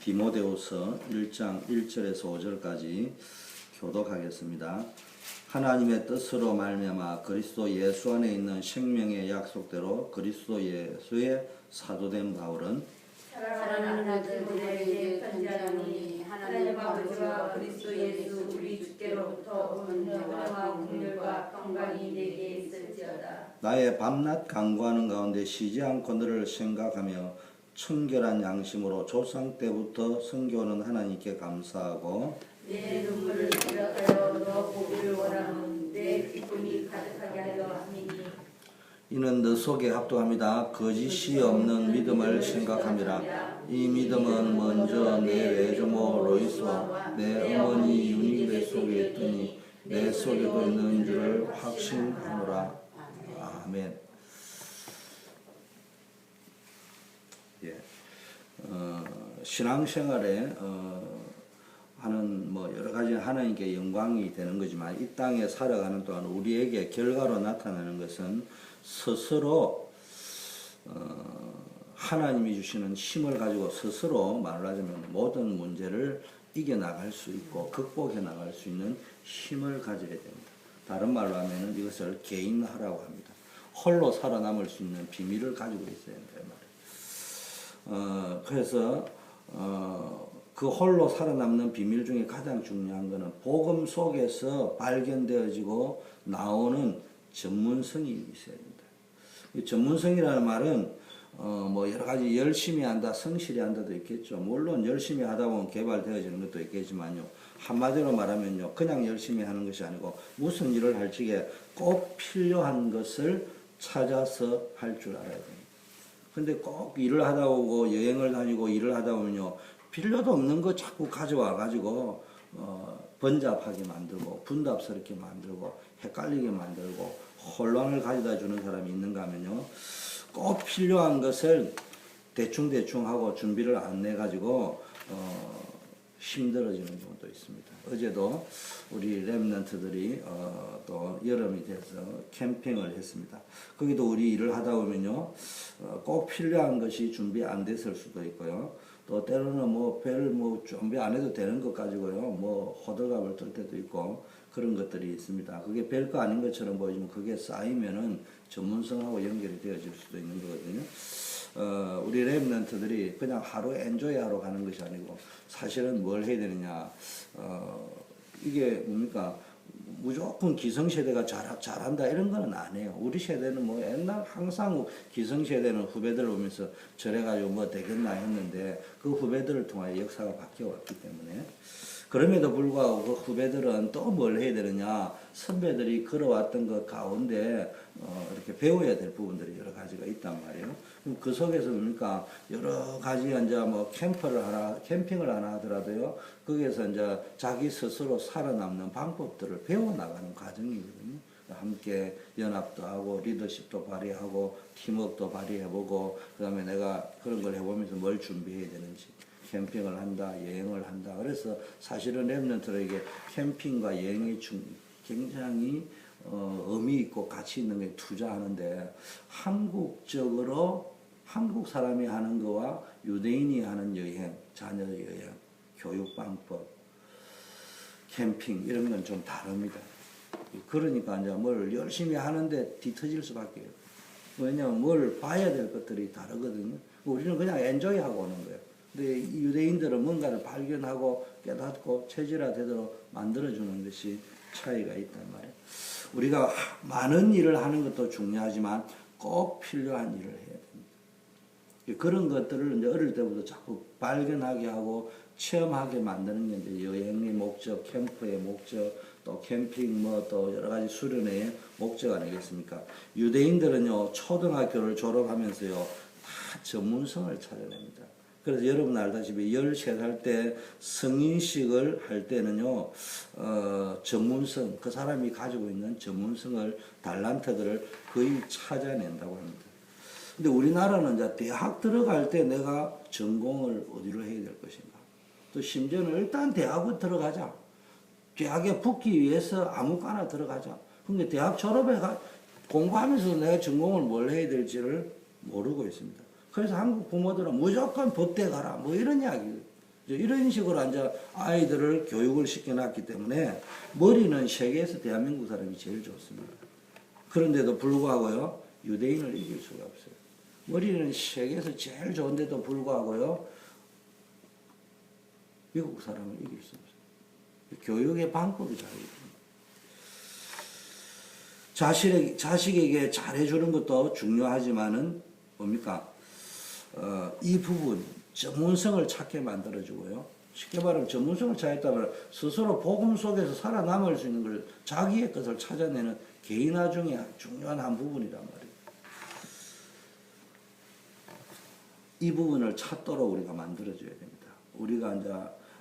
디모데후서 1장 1절에서 5절까지 교독하겠습니다. 하나님의 뜻으로 말미암아 그리스도 예수 안에 있는 생명의 약속대로 그리스도 예수의 사도된 바울은 사랑하는 아들들에게 편지하노니 하나님 아버지와 그리스도 예수 우리 주께로부터 온 은혜와 긍휼과 평강이 내게 있을지어다. 나의 밤낮 간구하는 가운데 쉬지 않고 너를 생각하며 청결한 양심으로 조상 때부터 섬겨오는 하나님께 감사하고 내 눈물을 기억하여 너 보기를 원하는 내 기쁨이 가득하게 하려 함이니 이는 너 속에 합독합니다. 거짓이 없는 믿음을 생각합니다. 이 믿음은 먼저 내 외조모 로이스와 내 어머니 유니베 속에 있더니 내 속에도 있는 줄을 확신하노라. 아멘. 예. 신앙생활에 하는 여러 가지 하나님께 영광이 되는 거지만 이 땅에 살아가는 동안 우리에게 결과로 나타나는 것은 스스로 하나님이 주시는 힘을 가지고 스스로 말하자면 모든 문제를 이겨나갈 수 있고 극복해 나갈 수 있는 힘을 가져야 됩니다. 다른 말로 하면 이것을 개인화라고 합니다. 홀로 살아남을 수 있는 비밀을 가지고 있어야 된다 말이에요. 그래서 그 홀로 살아남는 비밀 중에 가장 중요한 것은 복음 속에서 발견되어지고 나오는 전문성이 있어야 된다. 이 전문성이라는 말은 여러 가지 열심히 한다, 성실히 한다도 있겠죠. 물론 열심히 하다 보면 개발되어지는 것도 있겠지만요. 한마디로 말하면요, 그냥 열심히 하는 것이 아니고 무슨 일을 할 적에 꼭 필요한 것을 찾아서 할 줄 알아야 됩니다. 근데 꼭 일을 하다 보고 여행을 다니고 일을 하다 보면요, 필요도 없는 거 자꾸 가져와 가지고 번잡하게 만들고 분답스럽게 만들고 헷갈리게 만들고 혼란을 가져다 주는 사람이 있는가 하면요, 꼭 필요한 것을 대충대충 하고 준비를 안 내 가지고 힘들어지는 경우도 있습니다. 어제도 우리 렘넌트들이 또 여름이 돼서 캠핑을 했습니다. 거기도 우리 일을 하다 보면요, 꼭 필요한 것이 준비 안 됐을 수도 있고요. 또 때로는 별 준비 안 해도 되는 것 가지고요, 호들갑을 떨 때도 있고 그런 것들이 있습니다. 그게 별거 아닌 것처럼 보이지만 그게 쌓이면은 전문성하고 연결이 되어질 수도 있는 거거든요. 우리 렘넌트들이 그냥 하루 엔조이 하러 가는 것이 아니고 사실은 뭘 해야 되느냐, 이게 뭡니까, 무조건 기성세대가 잘한다 이런 거는 아니에요. 우리 세대는 옛날 항상 기성세대는 후배들을 보면서 저래가지고 되겠나 했는데 그 후배들을 통하여 역사가 바뀌어왔기 때문에, 그럼에도 불구하고 그 후배들은 또 뭘 해야 되느냐, 선배들이 걸어왔던 것 가운데 이렇게 배워야 될 부분들이 여러 가지가 있단 말이에요. 그 속에서 뭡니까, 여러 가지 이제 캠핑을 하나 하더라도요, 거기에서 이제 자기 스스로 살아남는 방법들을 배워나가는 과정이거든요. 함께 연합도 하고 리더십도 발휘하고 팀워크도 발휘해보고, 그 다음에 내가 그런 걸 해보면서 뭘 준비해야 되는지, 캠핑을 한다, 여행을 한다. 그래서 사실은 렘넌트들에게 캠핑과 여행이 굉장히 의미 있고 가치 있는 게 투자하는데, 한국적으로 한국 사람이 하는 거와 유대인이 하는 여행, 자녀 여행, 교육 방법, 캠핑 이런 건 좀 다릅니다. 그러니까 이제 뭘 열심히 하는데 뒤처질 수밖에 없어요. 왜냐하면 뭘 봐야 될 것들이 다르거든요. 우리는 그냥 엔조이 하고 오는 거예요. 근데 이 유대인들은 뭔가를 발견하고 깨닫고 체질화되도록 만들어주는 것이 차이가 있단 말이에요. 우리가 많은 일을 하는 것도 중요하지만 꼭 필요한 일을 해야 됩니다. 그런 것들을 이제 어릴 때부터 자꾸 발견하게 하고 체험하게 만드는 게 이제 여행의 목적, 캠프의 목적, 또 캠핑 또 여러 가지 수련의 목적 아니겠습니까? 유대인들은요, 초등학교를 졸업하면서요, 다 전문성을 찾아냅니다. 그래서 여러분 알다시피 13살 때 성인식을 할 때는요, 전문성, 그 사람이 가지고 있는 전문성을, 달란트들을 거의 찾아낸다고 합니다. 근데 우리나라는 이제 대학 들어갈 때 내가 전공을 어디로 해야 될 것인가. 또 심지어는 일단 대학을 들어가자. 대학에 붙기 위해서 아무거나 들어가자. 근데 대학 졸업해 공부하면서 내가 전공을 뭘 해야 될지를 모르고 있습니다. 그래서 한국 부모들은 무조건 법대 가라. 이런 이야기. 이런 식으로 이제 아이들을 교육을 시켜놨기 때문에 머리는 세계에서 대한민국 사람이 제일 좋습니다. 그런데도 불구하고요, 유대인을 이길 수가 없어요. 머리는 세계에서 제일 좋은데도 불구하고요, 미국 사람을 이길 수 없어요. 교육의 방법이 다르거든요. 자식에게 잘해주는 것도 중요하지만은 뭡니까? 이 부분 전문성을 찾게 만들어주고요. 쉽게 말하면 전문성을 찾았다면 스스로 복음 속에서 살아남을 수 있는 걸 자기의 것을 찾아내는 개인화 중에 중요한 한 부분이란 말이에요. 이 부분을 찾도록 우리가 만들어줘야 됩니다. 우리가 이제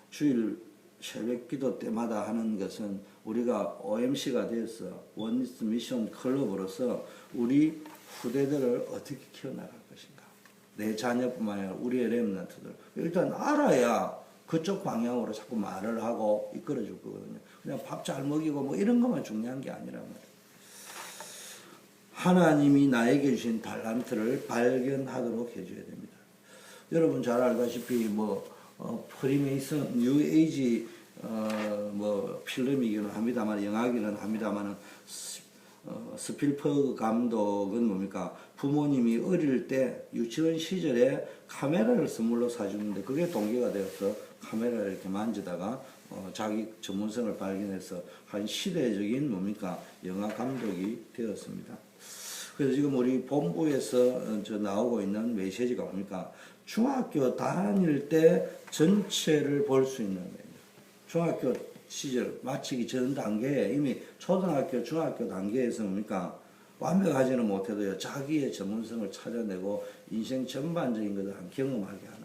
주일 새벽 기도 때마다 하는 것은 우리가 OMC가 되어서 원리스 미션 클럽으로서 우리 후대들을 어떻게 키워나갈 것인가. 내 자녀뿐만 아니라 우리의 렘넌트들. 일단 알아야 그쪽 방향으로 자꾸 말을 하고 이끌어 줄 거거든요. 그냥 밥 잘 먹이고 뭐 이런 것만 중요한 게 아니란 말이에요. 하나님이 나에게 주신 달란트를 발견하도록 해줘야 됩니다. 여러분 잘 알다시피 프리메이슨 뉴 에이지 필름이기는 합니다만 영화기는 합니다만 스필버그 감독은 뭡니까? 부모님이 어릴 때 유치원 시절에 카메라를 선물로 사주는데 그게 동기가 되어서 카메라를 이렇게 만지다가 자기 전문성을 발견해서 한 시대적인 뭡니까? 영화 감독이 되었습니다. 그래서 지금 우리 본부에서 나오고 있는 메시지가 뭡니까? 중학교 다닐 때 전체를 볼 수 있는 거예요. 중학교 시절 마치기 전 단계에 이미 초등학교, 중학교 단계에서 뭡니까? 완벽하지는 못해도요, 자기의 전문성을 찾아내고 인생 전반적인 것을 경험하게 하는.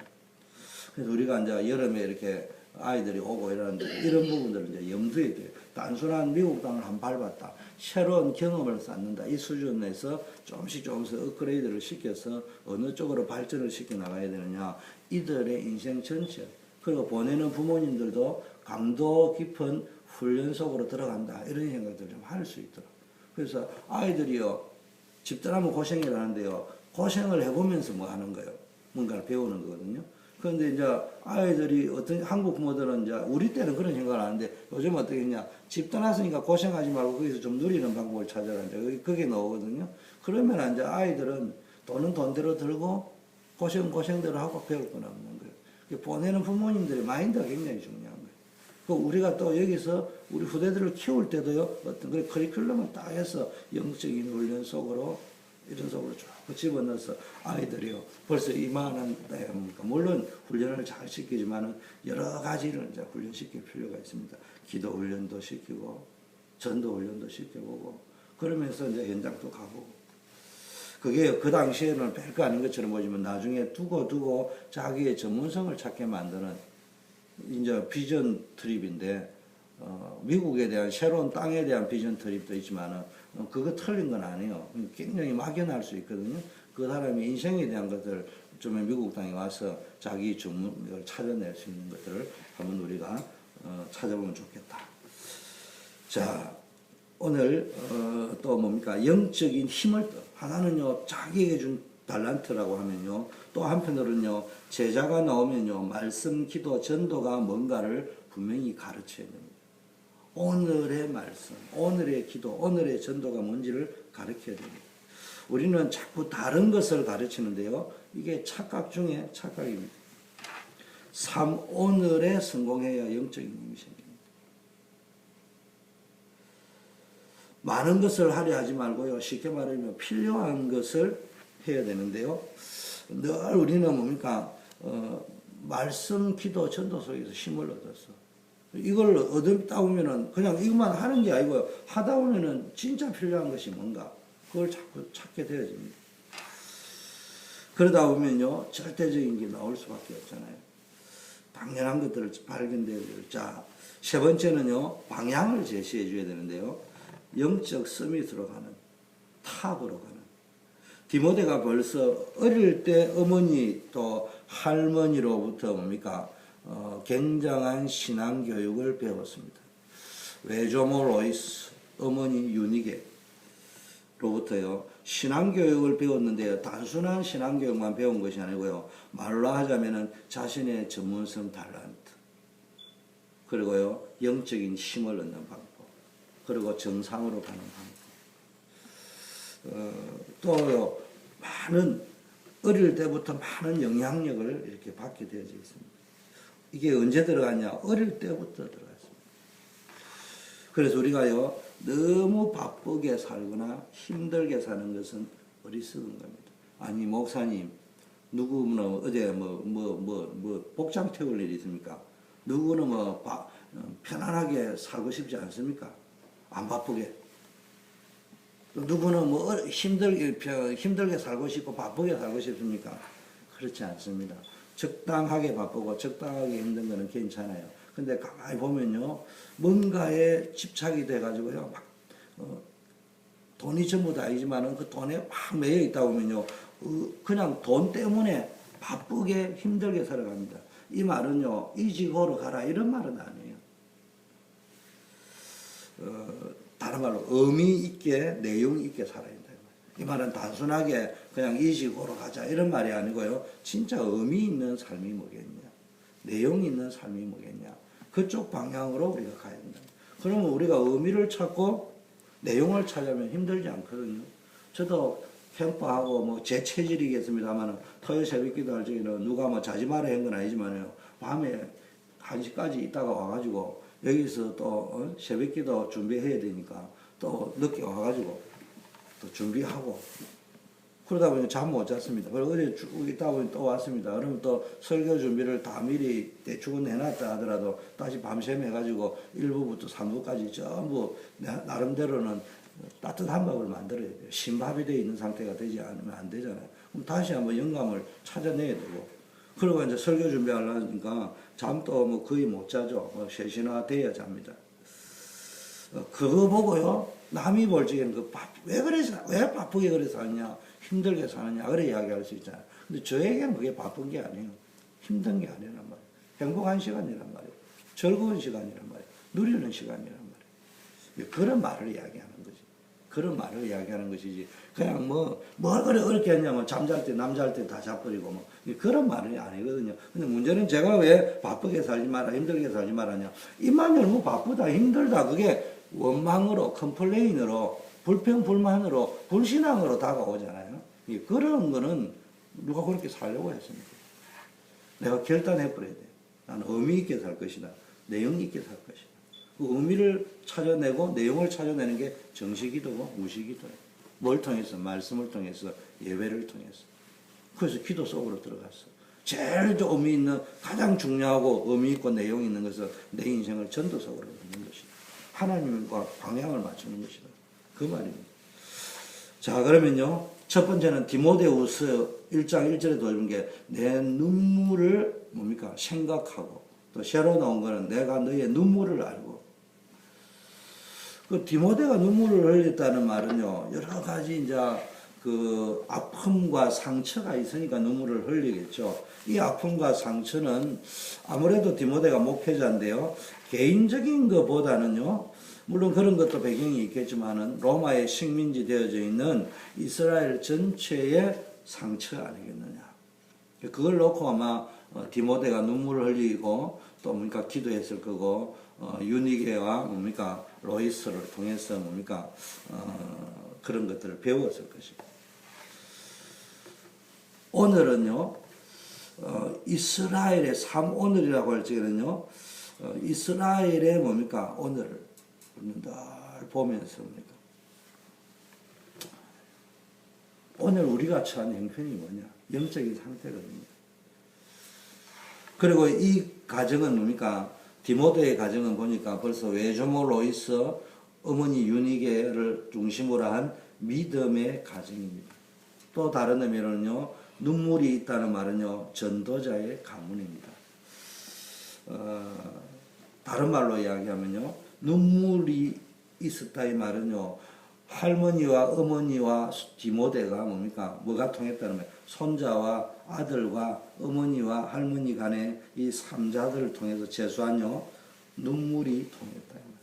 그래서 우리가 이제 여름에 이렇게 아이들이 오고 이러는데 이런 부분들을 이제 염두에 둬요. 단순한 미국 땅을 한 밟았다. 새로운 경험을 쌓는다. 이 수준에서 조금씩 업그레이드를 시켜서 어느 쪽으로 발전을 시켜 나가야 되느냐. 이들의 인생 전체. 그리고 보내는 부모님들도 강도 깊은 훈련 속으로 들어간다. 이런 생각들을 좀 할 수 있도록. 그래서 아이들이요, 집단하면 고생을 하는데요, 고생을 해보면서 뭐 하는 거예요? 뭔가를 배우는 거거든요. 그런데 이제 아이들이 어떤 한국 부모들은 이제 우리 때는 그런 생각을 하는데 요즘 어떻게 했냐? 집 떠났으니까 고생하지 말고 거기서 좀 누리는 방법을 찾아라. 이제 그게 나오거든요. 그러면 이제 아이들은 돈은 돈대로 들고 고생대로 하고 배울 건 없는 거예요. 보내는 부모님들의 마인드가 굉장히 중요한 거예요. 그 우리가 또 여기서 우리 후대들을 키울 때도요, 어떤 그런 커리큘럼을 딱 해서 영적인 훈련 속으로 이런 속으로 쭉 집어넣어서 아이들이요, 벌써 이만한 때입니까? 물론 훈련을 잘 시키지만은 여러 가지를 이제 훈련시킬 필요가 있습니다. 기도 훈련도 시키고, 전도 훈련도 시켜보고, 그러면서 이제 현장도 가보고. 그게 그 당시에는 별거 아닌 것처럼 보지만 나중에 두고 자기의 전문성을 찾게 만드는 이제 비전 트립인데, 미국에 대한 새로운 땅에 대한 비전 트립도 있지만은 그거 틀린 건 아니에요. 굉장히 막연할 수 있거든요. 그 사람이 인생에 대한 것들 좀 미국 땅에 와서 자기 전문을 찾아낼 수 있는 것들을 한번 우리가 찾아보면 좋겠다. 자, 오늘 또 뭡니까? 영적인 힘을 하나는요, 자기에게 준 달란트라고 하면요, 또 한편으로는요, 제자가 나오면요, 말씀, 기도, 전도가 뭔가를 분명히 가르쳐야 됩니다. 오늘의 말씀, 오늘의 기도, 오늘의 전도가 뭔지를 가르쳐야 됩니다. 우리는 자꾸 다른 것을 가르치는데요, 이게 착각 중에 착각입니다. 오늘에 성공해야 영적인 힘이 생깁니다. 많은 것을 하려 하지 말고요, 쉽게 말하면 필요한 것을 해야 되는데요, 늘 우리는 뭡니까? 말씀, 기도, 전도 속에서 힘을 얻었어. 이걸 얻다 보면은 그냥 이것만 하는 게 아니고요, 하다 보면은 진짜 필요한 것이 뭔가 그걸 자꾸 찾게 되어집니다. 그러다 보면요, 절대적인 게 나올 수밖에 없잖아요. 당연한 것들을 발견되어야 돼요. 자, 세 번째는요, 방향을 제시해 줘야 되는데요, 영적 서밋으로 가는, 탑으로 가는. 디모데가 벌써 어릴 때 어머니 또 할머니로부터 뭡니까? 굉장한 신앙 교육을 배웠습니다. 외조모 로이스, 어머니 유니게로부터요, 신앙교육을 배웠는데 단순한 신앙교육만 배운 것이 아니고요. 말로 하자면은 자신의 전문성 탤런트, 그리고요 영적인 힘을 얻는 방법, 그리고 정상으로 가는 방법, 또요 많은 어릴 때부터 많은 영향력을 이렇게 받게 되어져 있습니다. 이게 언제 들어갔냐? 어릴 때부터 들어갔습니다. 그래서 우리가요 너무 바쁘게 살거나 힘들게 사는 것은 어리석은 겁니다. 아니 목사님, 누구는 어제 복장 태울 일이 있습니까? 누구는 편안하게 살고 싶지 않습니까? 안 바쁘게. 또 누구는 힘들게 살고 싶고 바쁘게 살고 싶습니까? 그렇지 않습니다. 적당하게 바쁘고 적당하게 힘든 거는 괜찮아요. 근데 가만히 보면요, 뭔가에 집착이 돼가지고요, 돈이 전부 다이지만은 그 돈에 막 매여 있다 보면요, 그냥 돈 때문에 바쁘게 힘들게 살아갑니다. 이 말은요, 이직으로 가라 이런 말은 아니에요. 다른 말로 의미 있게 내용 있게 살아야 된다. 이 말은 단순하게 그냥 이직으로 가자 이런 말이 아니고요, 진짜 의미 있는 삶이 뭐겠냐, 내용 있는 삶이 뭐겠냐, 그쪽 방향으로 우리가 가야 된다. 그러면 우리가 의미를 찾고 내용을 찾으면 힘들지 않거든요. 저도 캠프하고 제 체질이겠습니다만 토요일 새벽기도 할 적에는 누가 자지 마라 한 건 아니지만요, 밤에 1시까지 있다가 와가지고 여기서 또 새벽기도 준비해야 되니까 또 늦게 와가지고 또 준비하고 그러다 보니 잠 못 잤습니다. 그리고 어제 쭉 있다 보니 또 왔습니다. 그러면 또 설교 준비를 다 미리 대충은 해놨다 하더라도 다시 밤샘 해가지고 1부부터 3부까지 전부 나름대로는 따뜻한 밥을 만들어야 돼요. 신밥이 되어 있는 상태가 되지 않으면 안 되잖아요. 그럼 다시 한번 영감을 찾아내야 되고, 그리고 이제 설교 준비하려니까 잠도 거의 못 자죠. 3시나 돼야 잡니다. 그거 보고요, 남이 볼 적에는 왜 바쁘게 그래 사느냐, 힘들게 사느냐, 그래 이야기할 수 있잖아요. 근데 저에게는 그게 바쁜 게 아니에요. 힘든 게 아니란 말이에요. 행복한 시간이란 말이에요. 즐거운 시간이란 말이에요. 누리는 시간이란 말이에요. 그런 말을 이야기하는 거지. 그런 말을 이야기하는 것이지. 그냥 뭘 그래 어렵게 했냐면 잠잘 때, 남잘 때 다 자버리고 그런 말이 아니거든요. 근데 문제는 제가 왜 바쁘게 살지 마라, 힘들게 살지 말았냐. 입만 열고 바쁘다, 힘들다, 그게 원망으로, 컴플레인으로, 불평불만으로, 불신앙으로 다가오잖아요. 그런 거는 누가 그렇게 살려고 했습니까? 내가 결단해버려야 돼. 나는 의미 있게 살 것이다. 내용 있게 살 것이다. 그 의미를 찾아내고 내용을 찾아내는 게 정시기도고 무시기도예요. 뭘 통해서? 말씀을 통해서, 예배를 통해서. 그래서 기도 속으로 들어갔어. 제일 의미 있는, 가장 중요하고 의미 있고 내용 있는 것은 내 인생을 전도속으로 넣는 것이다. 하나님과 방향을 맞추는 것이다. 그 말입니다. 자, 그러면요, 첫 번째는 디모데후서 1장 1절에 보여준 게 내 눈물을 생각하고, 또 새로 나온 거는 내가 너의 눈물을 알고. 그 디모데가 눈물을 흘렸다는 말은요, 여러 가지 이제 그 아픔과 상처가 있으니까 눈물을 흘리겠죠. 이 아픔과 상처는 아무래도 디모데가 목회자인데요, 개인적인 것보다는요, 물론 그런 것도 배경이 있겠지만은 로마의 식민지 되어져 있는 이스라엘 전체의 상처 아니겠느냐. 그걸 놓고 아마 디모데가 눈물을 흘리고 또 기도했을 거고, 유니게와 로이스를 통해서 그런 것들을 배웠을 것입니다. 오늘은요, 이스라엘의 오늘이라고 할 적에는요, 이스라엘의 오늘을 늘 보면서 오늘 우리가 처한 형편이 뭐냐? 영적인 상태거든요. 그리고 이 가정은 디모데의 가정은 보니까 벌써 외조모 로이스, 어머니 유니게를 중심으로 한 믿음의 가정입니다. 또 다른 의미로는요, 눈물이 있다는 말은요, 전도자의 가문입니다. 다른 말로 이야기하면요, 눈물이 있었다 이 말은요, 할머니와 어머니와 디모데가 뭐가 통했다는 거예요. 손자와 아들과 어머니와 할머니 간의 이 삼자들을 통해서 제수한요, 눈물이 통했다 이 말이에요.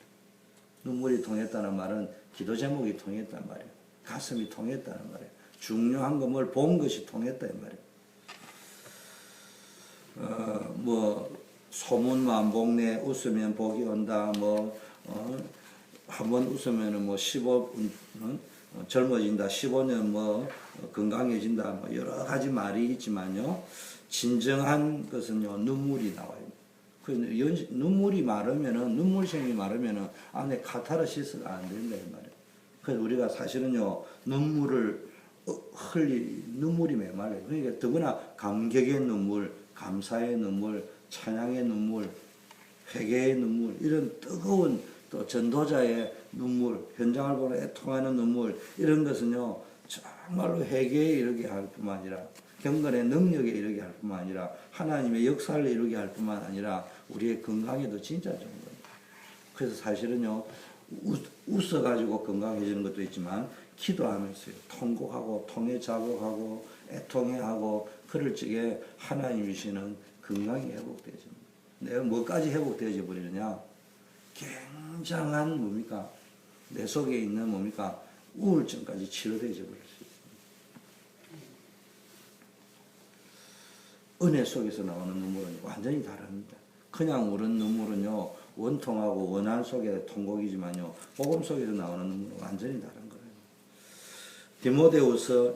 눈물이 통했다는 말은 기도 제목이 통했단 말이에요. 가슴이 통했다는 말이에요. 중요한 거 뭘 본 것이 통했다 이 말이에요. 뭐 소문만 복내 웃으면 복이 온다. 한 번 웃으면은 뭐 15 젊어진다. 15년 건강해진다. 뭐 여러 가지 말이 있지만요. 진정한 것은요 눈물이 나와요. 눈물이 마르면은 눈물샘이 마르면은 안에 카타르시스가 안 된다 이 말이에요. 그래서 우리가 사실은요 눈물을 눈물이 메말라요. 그러니까 더구나 감격의 눈물, 감사의 눈물, 찬양의 눈물, 회개의 눈물, 이런 뜨거운 또 전도자의 눈물, 현장을 보는 애통하는 눈물, 이런 것은요 정말로 회개에 이르게 할 뿐만 아니라 경건의 능력에 이르게 할 뿐만 아니라 하나님의 역사를 이루게 할 뿐만 아니라 우리의 건강에도 진짜 좋은 겁니다. 그래서 사실은요 웃어가지고 건강해지는 것도 있지만 기도하면서요 통곡하고 통해 자복하고 애통해하고 그럴 적에 하나님이 주시는 건강이 회복되어집니다. 내가 뭐까지 회복되어져 버리느냐? 굉장한 뭡니까? 내 속에 있는 뭡니까? 우울증까지 치료되어져 버릴 수 있습니다. 은혜 속에서 나오는 눈물은 완전히 다릅니다. 그냥 우는 눈물은요 원통하고 원한 속의 통곡이지만요 복음 속에서 나오는 눈물은 완전히 다른 거예요. 디모데후서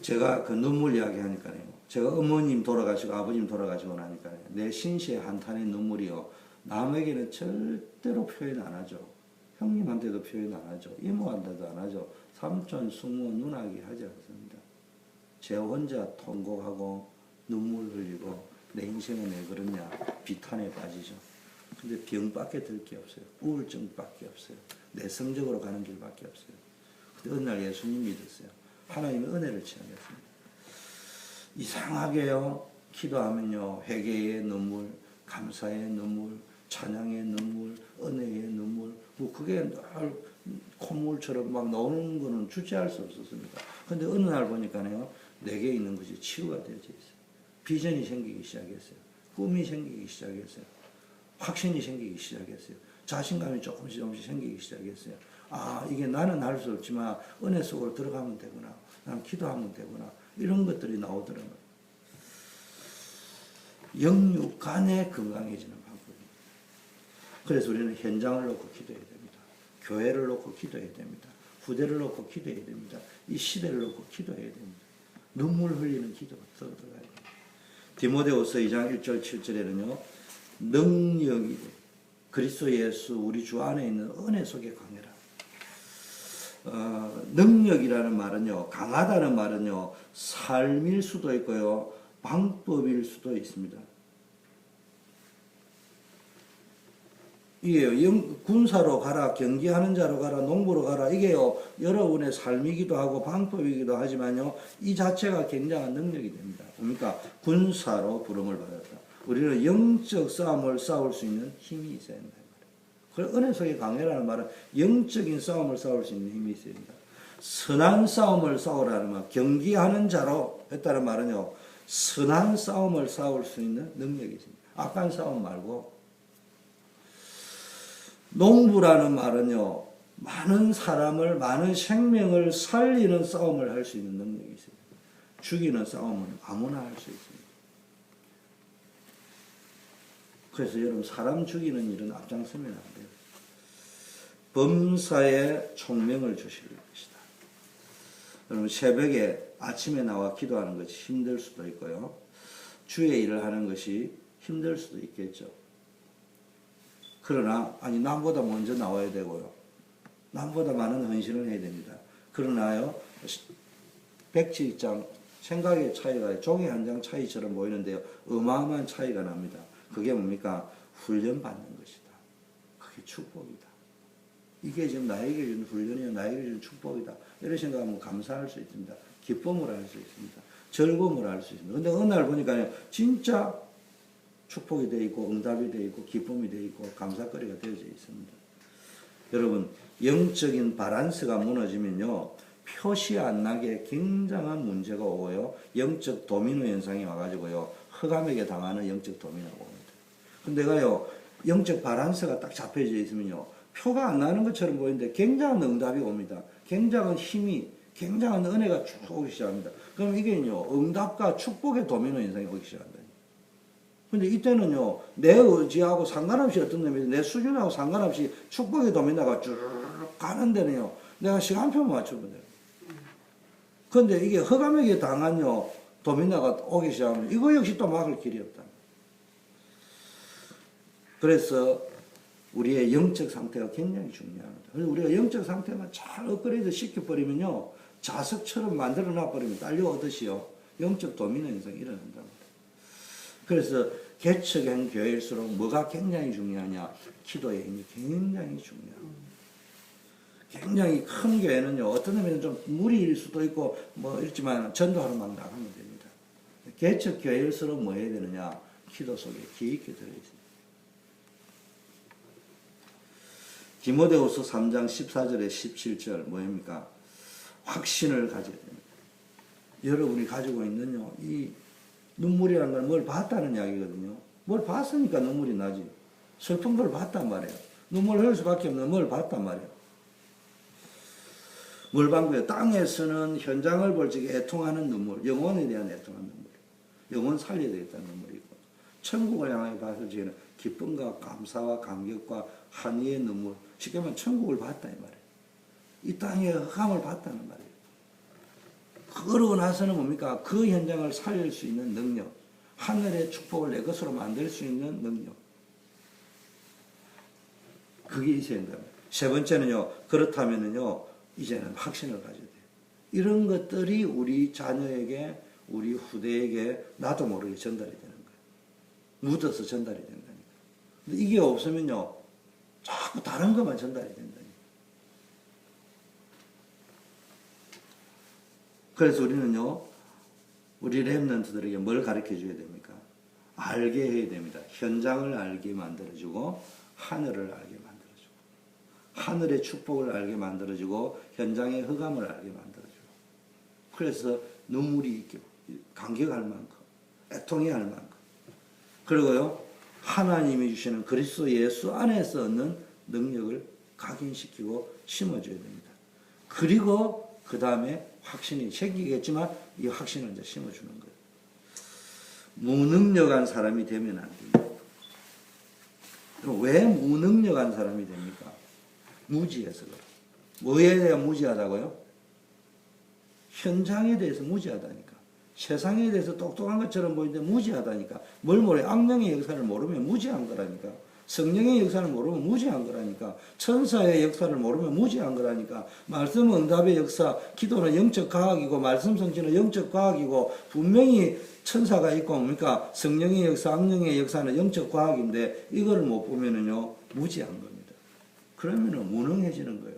제가 그 눈물 이야기 하니까요 제가 어머님 돌아가시고 아버님 돌아가시고 나니까요 내 신시의 한탄의 눈물이요 남에게는 절대로 표현 안 하죠. 형님한테도 표현 안 하죠. 이모한테도 안 하죠. 삼촌, 숙모, 누나에게 하지 않습니다. 제 혼자 통곡하고 눈물 흘리고 내 인생은 왜 그러냐 비탄에 빠지죠. 근데 병밖에 들 게 없어요. 우울증밖에 없어요. 내성적으로 가는 길밖에 없어요. 근데 어느 날 예수님 믿었어요. 하나님의 은혜를 취하겠습니다. 이상하게요 기도하면요 회개의 눈물, 감사의 눈물, 찬양의 눈물, 은혜의 눈물, 뭐 그게 늘 콧물처럼 막 나오는 거는 주체할 수 없었습니다. 근데 어느 날 보니까요 내게 있는 것이 치유가 되어져 있어요. 비전이 생기기 시작했어요. 꿈이 생기기 시작했어요. 확신이 생기기 시작했어요. 자신감이 조금씩 생기기 시작했어요. 아 이게 나는 할 수 없지만 은혜 속으로 들어가면 되구나. 난 기도하면 되구나. 이런 것들이 나오더라고요. 영육간에 건강해지는 방법입니다. 그래서 우리는 현장을 놓고 기도해야 됩니다. 교회를 놓고 기도해야 됩니다. 후대를 놓고 기도해야 됩니다. 이 시대를 놓고 기도해야 됩니다. 눈물 흘리는 기도가 들어가야 됩니다. 디모데후서 2장 1절 7절에는요. 능력이 그리스도 예수 우리 주 안에 있는 은혜 속에 강해라. 능력이라는 말은요. 강하다는 말은요. 삶일 수도 있고요. 방법일 수도 있습니다. 이게요, 군사로 가라, 경기하는 자로 가라, 농부로 가라. 이게요, 여러분의 삶이기도 하고 방법이기도 하지만요, 이 자체가 굉장한 능력이 됩니다. 뭡니까? 군사로 부름을 받았다. 우리는 영적 싸움을 싸울 수 있는 힘이 있어야 된다. 그래서 은혜 속의 강해라는 말은 영적인 싸움을 싸울 수 있는 힘이 있어야 된다. 선한 싸움을 싸우라는 말, 경기하는 자로 했다는 말은요, 선한 싸움을 싸울 수 있는 능력이 있습니다. 악한 싸움 말고, 농부라는 말은요, 많은 사람을, 많은 생명을 살리는 싸움을 할 수 있는 능력이 있습니다. 죽이는 싸움은 아무나 할 수 있습니다. 그래서 여러분, 사람 죽이는 일은 앞장서면 안 돼요. 범사에 총명을 주실 것이다. 여러분, 새벽에 아침에 나와 기도하는 것이 힘들 수도 있고요. 주의 일을 하는 것이 힘들 수도 있겠죠. 그러나 남보다 먼저 나와야 되고요. 남보다 많은 헌신을 해야 됩니다. 그러나요. 백지장 생각의 차이가 종이 한 장 차이처럼 보이는데요. 어마어마한 차이가 납니다. 그게 뭡니까? 훈련받는 것이다. 그게 축복이다. 이게 지금 나에게 준 훈련이요. 나에게 준 축복이다. 이런 생각하면 감사할 수 있습니다. 기쁨을 할 수 있습니다. 즐거움을 할 수 있습니다. 근데 어느 날 보니까 진짜 축복이 되어 있고 응답이 되어 있고 기쁨이 되어 있고 감사거리가 되어져 있습니다. 여러분 영적인 바란스가 무너지면요 표시 안 나게 굉장한 문제가 오고요 영적 도미노 현상이 와가지고요 흑암에게 당하는 영적 도미노가 옵니다. 근데 내가요 영적 바란스가 딱 잡혀져 있으면요 표가 안 나는 것처럼 보이는데 굉장한 응답이 옵니다. 굉장한 힘이, 굉장한 은혜가 쭉 오기 시작합니다. 그럼 이게요, 응답과 축복의 도미노 현상이 오기 시작한다. 근데 이때는요, 내 의지하고 상관없이 어떤 놈이 내 수준하고 상관없이 축복의 도미노가 쭉 가는 데는요, 내가 시간표만 맞추면 돼요. 근데 이게 흑암에게 당한요, 도미노가 오기 시작하면 이거 역시 또 막을 길이 없다. 그래서 우리의 영적 상태가 굉장히 중요합니다. 그래서 우리가 영적 상태만 잘 업그레이드 시켜버리면요, 자석처럼 만들어 놔버리면 딸려오듯이요, 영적 도미노 현상이 일어난단 말이에요. 그래서 개척형 교회일수록 뭐가 굉장히 중요하냐? 기도의 힘이 굉장히 중요합니다. 굉장히 큰 교회는요, 어떤 의미는 좀 무리일 수도 있고, 뭐, 있지만, 전도하러 막 나가면 됩니다. 개척 교회일수록 뭐 해야 되느냐? 기도 속에 깊게 들어있습니다. 디모데후서 3장 14절에 17절, 뭐입니까? 확신을 가져야 됩니다. 여러분이 가지고 있는요, 이 눈물이라는 건 뭘 봤다는 이야기거든요. 뭘 봤으니까 눈물이 나지. 슬픈 걸 봤단 말이에요. 눈물 흘릴 수밖에 없는 뭘 봤단 말이에요. 물방구에 땅에서는 현장을 볼 적에 애통하는 눈물, 영혼에 대한 애통하는 눈물, 영혼 살려야 되겠다는 눈물이고, 천국을 향해 봤을 적에는 기쁨과 감사와 감격과 한의의 눈물, 쉽게 말하면 천국을 봤다 이 말이에요. 이 땅의 흑암을 봤다는 말이에요. 그러고 나서는 뭡니까? 그 현장을 살릴 수 있는 능력, 하늘의 축복을 내 것으로 만들 수 있는 능력, 그게 있어야 된다. 세 번째는요, 그렇다면은요, 이제는 확신을 가져야 돼요. 이런 것들이 우리 자녀에게, 우리 후대에게 나도 모르게 전달이 되는 거예요. 묻어서 전달이 된다니까. 근데 이게 없으면요, 자꾸 다른 것만 전달이 된다니까. 그래서 우리는요, 우리 렘넌트들에게 뭘 가르쳐 줘야 됩니까? 알게 해야 됩니다. 현장을 알게 만들어주고, 하늘을 알게 만들어주고, 하늘의 축복을 알게 만들어주고, 현장의 흑암을 알게 만들어주고, 그래서 눈물이 있게, 감격할 만큼, 애통이 할 만큼, 그리고요, 하나님이 주시는 그리스도 예수 안에서 얻는 능력을 각인시키고 심어줘야 됩니다. 그리고 그 다음에 확신이 생기겠지만 이 확신을 이제 심어주는 거예요. 무능력한 사람이 되면 안 됩니다. 왜 무능력한 사람이 됩니까? 무지해서 그래요. 뭐에 대한 무지하다고요? 현장에 대해서 무지하다니까. 세상에 대해서 똑똑한 것처럼 보이는데 무지하다니까. 뭘 모르요? 악령의 역사를 모르면 무지한 거라니까. 성령의 역사를 모르면 무지한 거라니까. 천사의 역사를 모르면 무지한 거라니까. 말씀 응답의 역사, 기도는 영적 과학이고 말씀 성취는 영적 과학이고 분명히 천사가 있고 뭡니까? 성령의 역사, 악령의 역사는 영적 과학인데 이거를 못 보면은요, 무지한 겁니다. 그러면은 무능해지는 거예요.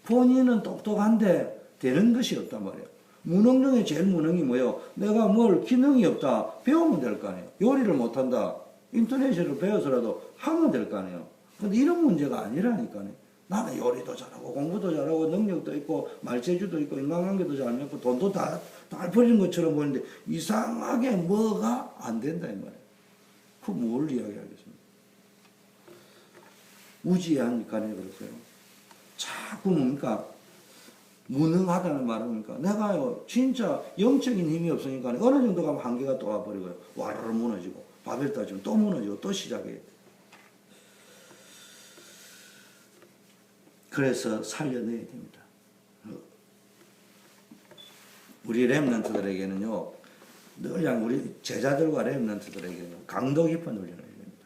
본인은 똑똑한데 되는 것이 없단 말이에요. 무능 중에 제일 무능이 뭐예요? 내가 뭘 기능이 없다. 배우면 될 거 아니에요. 요리를 못한다. 인터넷으로 배워서라도 하면 될 거 아니에요. 근데 이런 문제가 아니라니까요. 나는 요리도 잘하고 공부도 잘하고 능력도 있고 말재주도 있고 인간관계도 잘 맺고 돈도 다 버리는 것처럼 보이는데 이상하게 뭐가 안 된다 이 말이에요. 그 뭘 이야기하겠습니까? 무지하니까 그러세요. 자꾸 뭡니까? 무능하다는 말은 뭡니까? 내가요, 진짜 영적인 힘이 없으니까 어느 정도 가면 한계가 또 와버리고요. 와르르 무너지고, 바벨 따지면 또 무너지고, 또 시작해야 돼. 그래서 살려내야 됩니다. 우리 렘넌트들에게는요, 늘 우리 제자들과 렘넌트들에게는 강도 깊은 훈련을 해야 됩니다.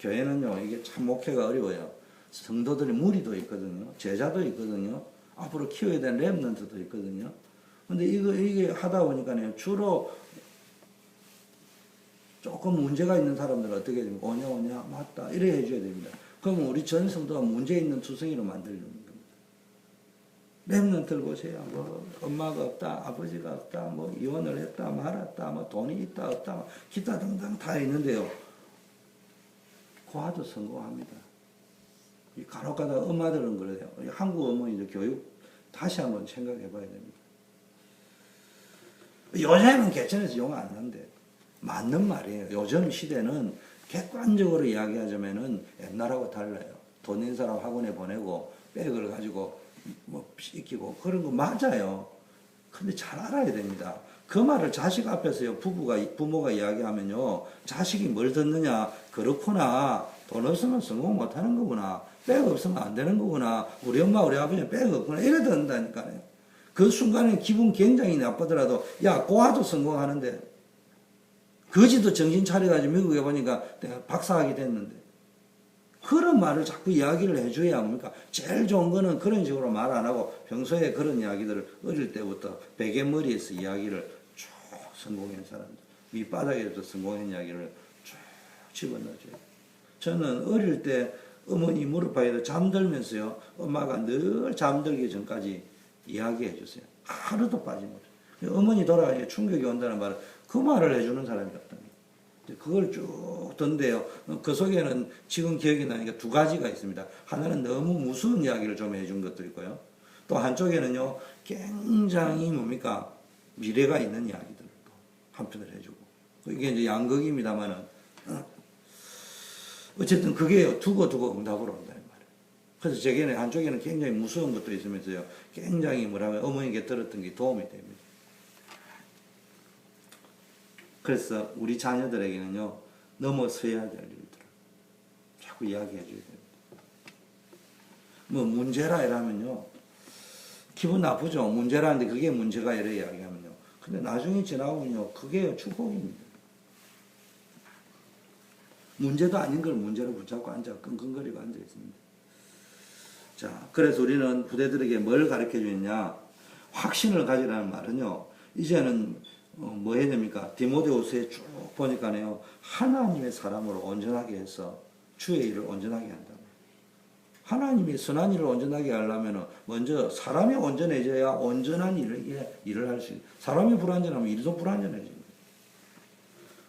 교회는요, 이게 참 목회가 어려워요. 성도들이 무리도 있거든요. 제자도 있거든요. 앞으로 키워야 되는 렘넌트도 있거든요. 근데 이게 하다 보니까요, 주로 조금 문제가 있는 사람들은 어떻게 해야 됩니까? 오냐, 맞다. 이래 해줘야 됩니다. 그러면 우리 전 성도가 문제 있는 투성이로 만들려는 겁니다. 렘넌트를 보세요. 뭐, 엄마가 없다, 아버지가 없다, 뭐, 이혼을 했다, 말았다, 뭐, 돈이 있다, 없다, 뭐, 기타 등등 다 있는데요. 고아도 성공합니다. 간혹가다 엄마들은 그래요. 한국 어머니들 교육 다시 한번 생각해 봐야 됩니다. 요즘은 개천에서 용 안 한대. 맞는 말이에요. 요즘 시대는 객관적으로 이야기하자면은 옛날하고 달라요. 돈 있는 사람 학원에 보내고 백을 가지고 뭐 시키고 그런 거 맞아요. 근데 잘 알아야 됩니다. 그 말을 자식 앞에서요, 부모가 이야기하면요, 자식이 뭘 듣느냐, 그렇구나, 돈 없으면 성공 못 하는 거구나, 백 없으면 안 되는 거구나, 우리 엄마, 우리 아버지는 백 없구나, 이래 듣는다니까요. 그 순간에 기분 굉장히 나쁘더라도, 야, 고아도 성공하는데, 거지도 정신 차려가지고 미국에 보니까 내가 박사하게 됐는데, 그런 말을 자꾸 이야기를 해줘야 합니까? 제일 좋은 거는 그런 식으로 말 안 하고 평소에 그런 이야기들을 어릴 때부터 베개머리에서 이야기를 쭉 성공한 사람들, 밑바닥에서 성공한 이야기를 쭉 집어넣어줘요. 저는 어릴 때 어머니 무릎팍에도 잠들면서요, 엄마가 늘 잠들기 전까지 이야기해 주세요. 하루도 빠짐없이. 어머니 돌아가니까 충격이 온다는 말은 그 말을 해주는 사람이 없답니다. 그걸 쭉 던데요. 그 속에는 지금 기억이 나니까 두 가지가 있습니다. 하나는 너무 무서운 이야기를 좀 해준 것도 있고요. 또 한쪽에는요, 굉장히 뭡니까? 미래가 있는 이야기들을 또 한편을 해주고. 이게 이제 양극입니다만은, 어쨌든 그게 두고 응답으로 온다는 말이에요. 그래서 제게는 한쪽에는 굉장히 무서운 것도 있으면서요, 굉장히 뭐라고 어머니께 들었던 게 도움이 됩니다. 그래서 우리 자녀들에게는요, 넘어서야 될 일들을 자꾸 이야기해 줘야 됩니다. 뭐, 문제라 이러면요, 기분 나쁘죠? 문제라는데 그게 문제가 이래 이야기하면요. 근데 나중에 지나보면요, 그게 축복입니다. 문제도 아닌 걸 문제로 붙잡고 끙끙거리고 앉아 있습니다. 자, 그래서 우리는 부대들에게 뭘 가르쳐 주느냐? 확신을 가지라는 말은요, 이제는 뭐 해야 됩니까? 디모데후서에 쭉 보니까요, 하나님의 사람으로 온전하게 해서 주의 일을 온전하게 한다. 하나님이 선한 일을 온전하게 하려면 먼저 사람이 온전해져야 온전한 일을 할 수 있어요. 사람이 불완전하면 일도 불완전해집니다.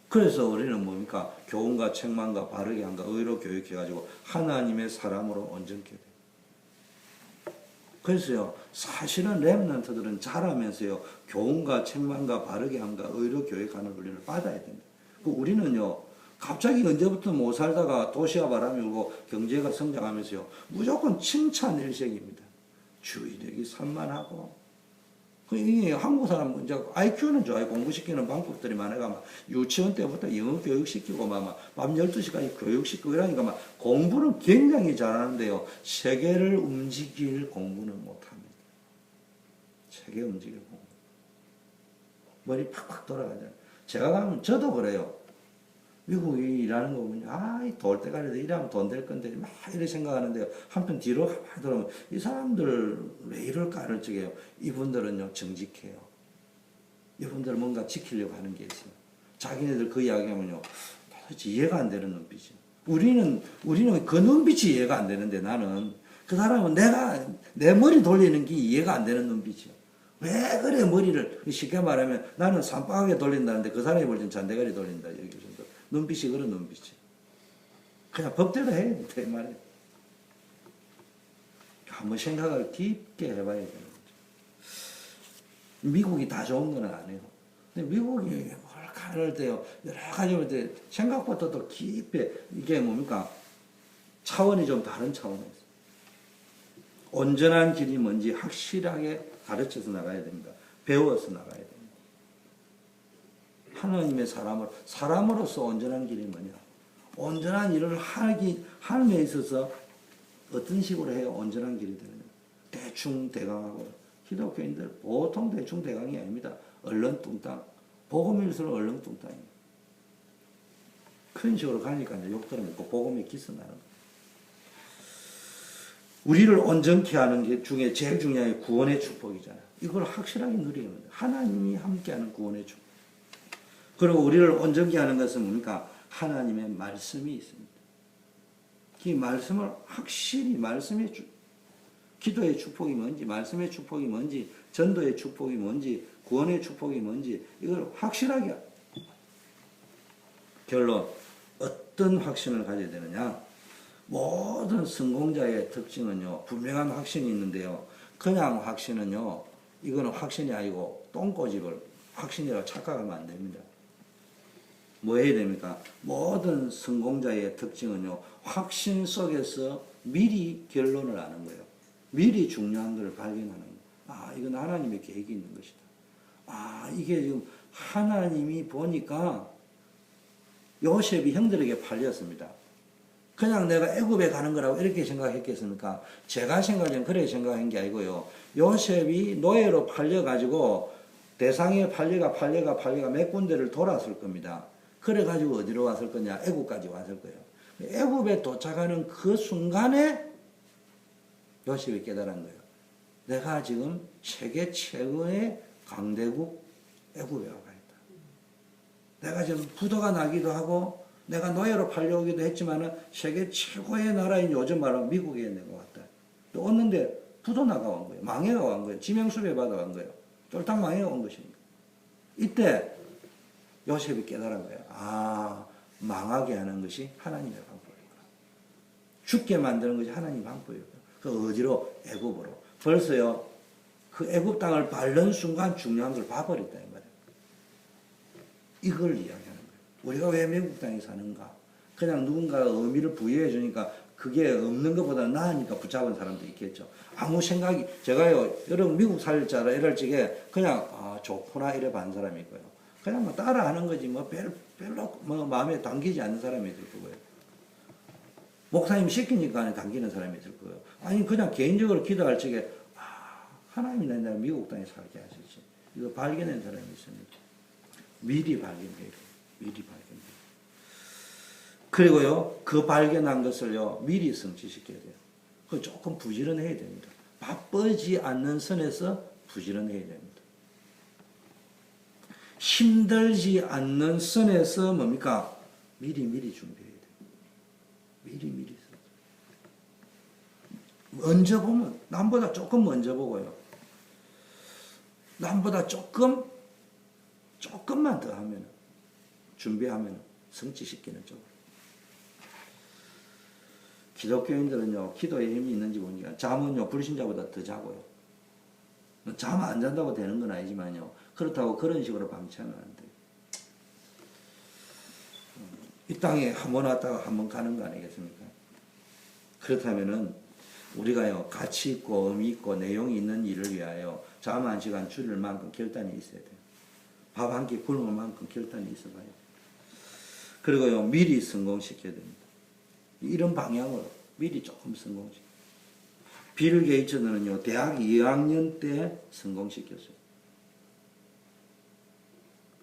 그래서 우리는 뭡니까? 교훈과 책망과 바르게 한가 의로 교육해가지고 하나님의 사람으로 온전케 돼요. 그래서요, 사실은 렘넌트들은 자라면서요, 교훈과 책망과 바르게 함과 의로 교육하는 훈련을 받아야 됩니다. 우리는요, 갑자기 언제부터 못 살다가 도시와 바람이 불고 경제가 성장하면서요, 무조건 칭찬 일색입니다. 주의력이 산만하고. 이 한국 사람은 이제 IQ는 좋아요. 공부시키는 방법들이 많아가 막 유치원 때부터 영어 교육시키고 막 밤 12시까지 교육시키고 이러니까 막 공부는 굉장히 잘하는데요. 세계를 움직일 공부는 못합니다. 세계 움직일 공부. 머리 팍팍 돌아가잖아요. 제가 가면 저도 그래요. 미국에 일하는 거 보면, 이 돌대가리도 일하면 돈 될 건데, 막 이렇게 생각하는데요. 한편 뒤로 가만히 돌아보면, 이 사람들 왜 이럴까를 적에요. 이분들은요, 정직해요. 이분들은 뭔가 지키려고 하는 게 있어요. 자기네들 그 이야기 하면요, 도대체 이해가 안 되는 눈빛이에요. 우리는 그 눈빛이 이해가 안 되는데 나는, 그 사람은 내 머리 돌리는 게 이해가 안 되는 눈빛이에요. 왜 그래, 머리를, 쉽게 말하면 나는 산방하게 돌린다는데 그 사람이 볼 땐 잔대가리 돌린다, 여기 정도. 눈빛이 그런 눈빛이. 그냥 법대로 해야 돼, 말이에요. 한번 생각을 깊게 해봐야 되는 거죠. 미국이 다 좋은 건 아니에요. 근데 미국이 뭘 가를 때요, 여러 가지 볼 때 생각보다 더 깊게, 이게 뭡니까? 차원이 좀 다른 차원에서. 온전한 길이 뭔지 확실하게 가르쳐서 나가야 됩니다. 배워서 나가야 됩니다. 하나님의 사람으로서 온전한 길이 뭐냐? 온전한 일을 하는 데 있어서 어떤 식으로 해야 온전한 길이 되느냐? 대충대강하고, 기독교인들 보통 대충대강이 아닙니다. 얼렁뚱땅. 복음일수록 얼렁뚱땅이에요. 그런 식으로 가니까 이제 욕 들어먹고 복음에 기스나는 거예요. 우리를 온전케 하는 게 중에 제일 중요한 게 구원의 축복이잖아요. 이걸 확실하게 누리는 거예요. 하나님이 함께하는 구원의 축복. 그리고 우리를 온전케 하는 것은 뭡니까? 하나님의 말씀이 있습니다. 이 말씀을 확실히 기도의 축복이 뭔지, 말씀의 축복이 뭔지, 전도의 축복이 뭔지, 구원의 축복이 뭔지 이걸 확실하게. 결론, 어떤 확신을 가져야 되느냐? 모든 성공자의 특징은요, 분명한 확신이 있는데요, 그냥 확신은요, 이거는 확신이 아니고 똥꼬집을 확신이라고 착각하면 안 됩니다. 뭐 해야 됩니까? 모든 성공자의 특징은요, 확신 속에서 미리 결론을 아는 거예요. 미리 중요한 걸 발견하는 거예요. 아, 이건 하나님의 계획이 있는 것이다. 아, 이게 지금 하나님이 보니까 요셉이 형들에게 팔렸습니다. 그냥 내가 애굽에 가는 거라고 이렇게 생각했겠습니까? 제가 생각엔 그래 생각한 게 아니고요. 요셉이 노예로 팔려가지고 대상에 팔려가 몇 군데를 돌았을 겁니다. 그래가지고 어디로 왔을 거냐? 애굽까지 왔을 거예요. 애굽에 도착하는 그 순간에 요셉이 깨달은 거예요. 내가 지금 세계 최고의 강대국 애굽에 와가 있다. 내가 지금 부도가 나기도 하고 내가 노예로 팔려오기도 했지만은 세계 최고의 나라인 요즘 말하면 미국에 내가 왔다. 또 왔는데 부도 나가 온 거예요. 망해가 온 거예요. 지명수배 받아 온 거예요. 쫄딱 망해가 온 것입니다. 이때 요셉이 깨달은 거예요. 아, 망하게 하는 것이 하나님의 방법이구나. 죽게 만드는 것이 하나님의 방법이구나. 그 어디로? 애굽으로. 벌써요. 그 애굽 땅을 밟는 순간 중요한 걸 봐버렸다 이 말이에요. 이걸 이야기하는 거예요. 우리가 왜 미국 땅에 사는가? 그냥 누군가가 의미를 부여해 주니까 그게 없는 것보다 나으니까 붙잡은 사람도 있겠죠. 아무 생각이, 제가요, 여러분 미국 살 자라 이럴 적에 그냥, 아, 좋구나, 이래 반 사람이 있고요. 그냥 뭐 따라 하는 거지, 별로 뭐 마음에 당기지 않는 사람이 있을 거고요. 목사님 시키니까 당기는 사람이 있을 거예요. 아니, 그냥 개인적으로 기도할 적에, 아, 하나님이 내가 미국 땅에 살게 하시지. 이거 발견한 사람이 있습니다. 미리 발견해요. 미리 발견해요. 그리고요, 그 발견한 것을요, 미리 성취시켜야 돼요. 그 조금 부지런해야 됩니다. 바쁘지 않는 선에서 부지런해야 됩니다. 힘들지 않는 선에서 뭡니까? 미리 준비해야 돼요. 미리. 먼저 보면, 남보다 조금 먼저 보고요. 남보다 조금만 더 하면, 준비하면 성취시키는 쪽으로. 기독교인들은요, 기도에 힘이 있는지 모르니까 잠은요, 불신자보다 더 자고요. 잠 안 잔다고 되는 건 아니지만요, 그렇다고 그런 식으로 방치하면 안 돼요. 이 땅에 한 번 왔다가 한 번 가는 거 아니겠습니까? 그렇다면은 우리가요, 가치 있고 의미 있고 내용이 있는 일을 위하여 잠 한 시간 줄일 만큼 결단이 있어야 돼요. 밥 한 끼 굶을 만큼 결단이 있어봐야 돼요. 그리고요, 미리 성공시켜야 됩니다. 이런 방향으로 미리 조금 성공시켜요. 빌 게이츠는요, 대학 2학년 때 성공시켰어요.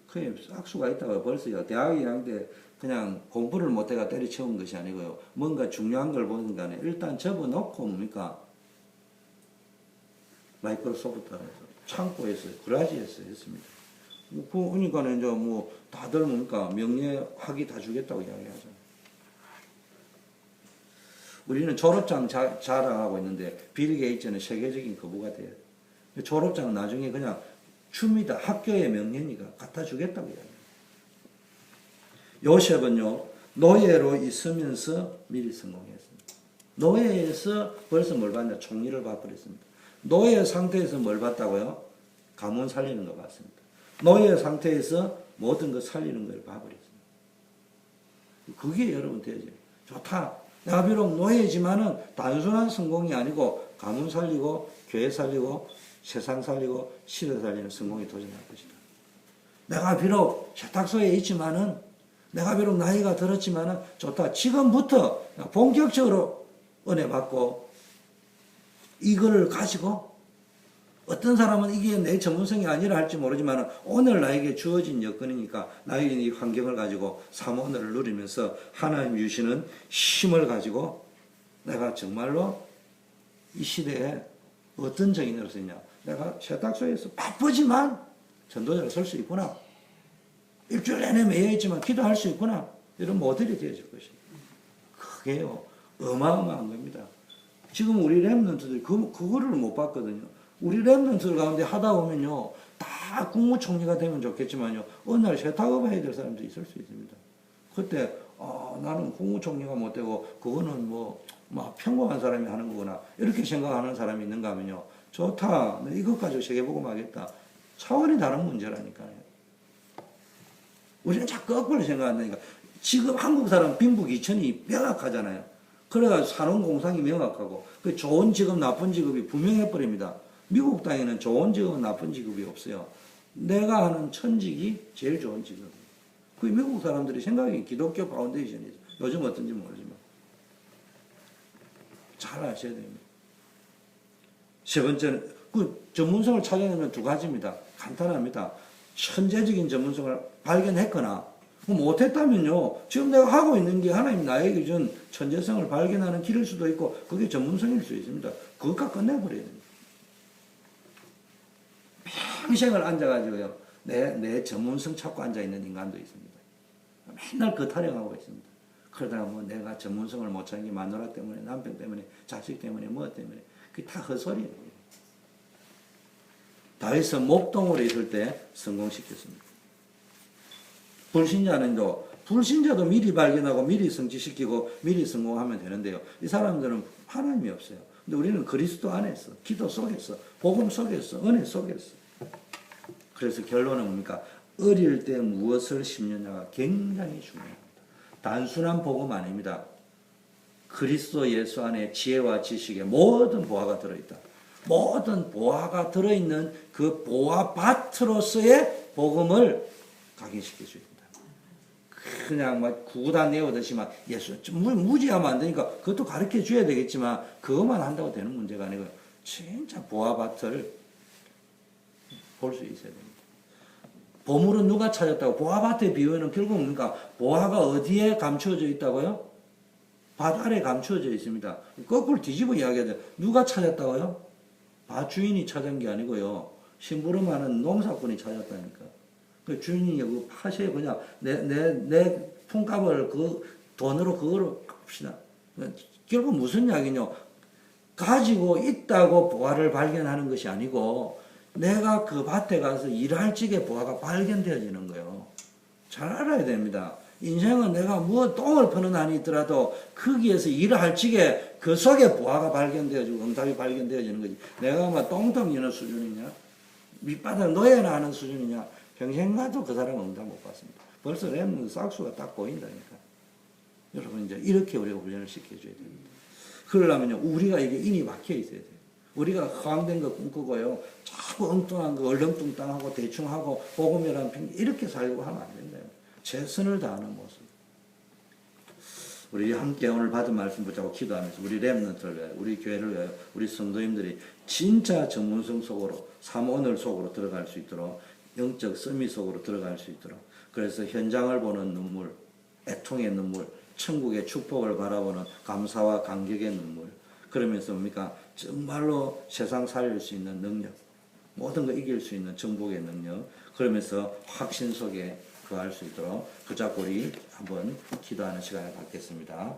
그게 싹수가 있다고 벌써요. 대학 2학년 때 그냥 공부를 못해가 때려치운 것이 아니고요. 뭔가 중요한 걸 보는 간에 일단 접어놓고 뭡니까? 마이크로소프트에서 창고에서 그라지에서 했습니다. 그러니까는 이제 뭐 다들 뭡니까? 명예학위 다 주겠다고 이야기하잖아요. 우리는 졸업장 자랑하고 있는데 빌 게이츠는 세계적인 거부가 돼요. 졸업장 나중에 그냥 줍니다. 학교의 명예니까 갖다 주겠다고 이야기해요. 요셉은요, 노예로 있으면서 미리 성공했습니다. 노예에서 벌써 뭘 봤냐? 총리를 봐버렸습니다. 노예 상태에서 뭘 봤다고요? 가문 살리는 거 봤습니다. 노예 상태에서 모든 거 살리는 걸 봐버렸습니다. 그게 여러분 되죠. 좋다. 내가 비록 노예지만은 단순한 성공이 아니고 가문 살리고 교회 살리고 세상 살리고 시대 살리는 성공에 도전할 것이다. 내가 비록 세탁소에 있지만은 내가 비록 나이가 들었지만은 좋다. 지금부터 본격적으로 은혜 받고 이거를 가지고 어떤 사람은 이게 내 전문성이 아니라 할지 모르지만 오늘 나에게 주어진 여건이니까 나에게 이 환경을 가지고 사모를 누리면서 하나님 주시는 힘을 가지고 내가 정말로 이 시대에 어떤 정인으로 쓰냐. 내가 세탁소에서 바쁘지만 전도자로 설 수 있구나. 일주일 내내 매여있지만 기도할 수 있구나. 이런 모델이 되어질 것입니다. 그게요, 어마어마한 겁니다. 지금 우리 랩런트들이 그거를 못 봤거든요. 우리 랩런트들 가운데 하다 보면요, 다 국무총리가 되면 좋겠지만요, 어느 날 세탁업 해야 될 사람도 있을 수 있습니다. 그때, 나는 국무총리가 못 되고, 그거는 막 평범한 사람이 하는 거구나. 이렇게 생각하는 사람이 있는가 하면요, 좋다. 나 이것 가지고 세계복음 하겠다. 차원이 다른 문제라니까요. 우리는 자꾸 거꾸로 생각한다니까. 지금 한국 사람 빈부귀천이 명확하잖아요. 그래가지고 산업 공상이 명확하고 그 좋은 직업 나쁜 직업이 분명해 버립니다. 미국 땅에는 좋은 직업은 나쁜 직업이 없어요. 내가 하는 천직이 제일 좋은 직업이에요. 그 미국 사람들이 생각이 기독교 파운데이션이죠. 요즘 어떤지 모르지만 잘 아셔야 됩니다. 세 번째는 그 전문성을 찾아내면 두 가지입니다. 간단합니다. 천재적인 전문성을 발견했거나 못했다면요. 지금 내가 하고 있는 게 하나님 나에게 준 천재성을 발견하는 길일 수도 있고 그게 전문성일 수 있습니다. 그것과 끝내버려야 됩니다. 평생을 앉아가지고요. 내 전문성 찾고 앉아있는 인간도 있습니다. 맨날 그 타령하고 있습니다. 그러다가 뭐 내가 전문성을 못 찾는 게 마누라 때문에 남편 때문에 자식 때문에 뭐 때문에 그게 다 헛소리예요. 다윗은 목동으로 있을 때 성공시켰습니다. 불신자도 미리 발견하고 미리 성취시키고 미리 성공하면 되는데요. 이 사람들은 하나님이 없어요. 근데 우리는 그리스도 안에서, 기도 속에서, 복음 속에서, 은혜 속에서. 그래서 결론은 뭡니까? 어릴 때 무엇을 심느냐가 굉장히 중요합니다. 단순한 복음 아닙니다. 그리스도 예수 안에 지혜와 지식에 모든 보화가 들어있다. 모든 보화가 들어있는 그 보화밭으로서의 복음을 각인시켜 줘야 된다. 그냥 막 구구단 내오듯이 막 예수 무지하면 안 되니까 그것도 가르쳐 줘야 되겠지만 그것만 한다고 되는 문제가 아니고 진짜 보화밭을 볼 수 있어야 됩니다. 보물은 누가 찾았다고? 보화밭의 비유는 결국 뭡니까? 보화가 어디에 감추어져 있다고요? 밭 아래 감추어져 있습니다. 거꾸로 뒤집어 이야기하죠. 누가 찾았다고요? 밭 주인이 찾은 게 아니고요. 심부름하는 농사꾼이 찾았다니까. 그 주인이 그 밭에 그냥 내 품값을 그 돈으로 그거로 값시다. 결국 무슨 이야기냐? 가지고 있다고 보화를 발견하는 것이 아니고 내가 그 밭에 가서 일할 적에 보화가 발견되어지는 거예요. 잘 알아야 됩니다. 인생은 내가 뭐 똥을 퍼는 한이 있더라도 거기에서 일할 적에 그 속에 보화가 발견되어지고 응답이 발견되어지는 거지. 내가 막 똥덩 여는 수준이냐? 밑바닥 노예나 하는 수준이냐? 평생 가도 그 사람은 응답 못 받습니다. 벌써 렘넌트 싹수가 딱 보인다니까. 여러분 이제 이렇게 우리가 훈련을 시켜줘야 됩니다. 그러려면 우리가 이게 인이 박혀 있어야 돼요. 우리가 허황된 거 꿈꾸고요. 자꾸 엉뚱한 거 얼렁뚱땅하고 대충하고 복음이라는 핑계 이렇게 살려고 하면 안 된다요. 최선을 다하는 모습. 우리 함께 오늘 받은 말씀 붙잡고 기도하면서 우리 렘넌트를 위하여 우리 교회를 위하여 우리 성도님들이 진짜 전문성 속으로 삼오늘 속으로 들어갈 수 있도록 영적 서밋 속으로 들어갈 수 있도록 그래서 현장을 보는 눈물, 애통의 눈물, 천국의 축복을 바라보는 감사와 감격의 눈물 그러면서 뭡니까? 정말로 세상 살릴 수 있는 능력, 모든 거 이길 수 있는 정복의 능력, 그러면서 확신 속에 거할 수 있도록 붙잡고 우리 한번 기도하는 시간을 갖겠습니다.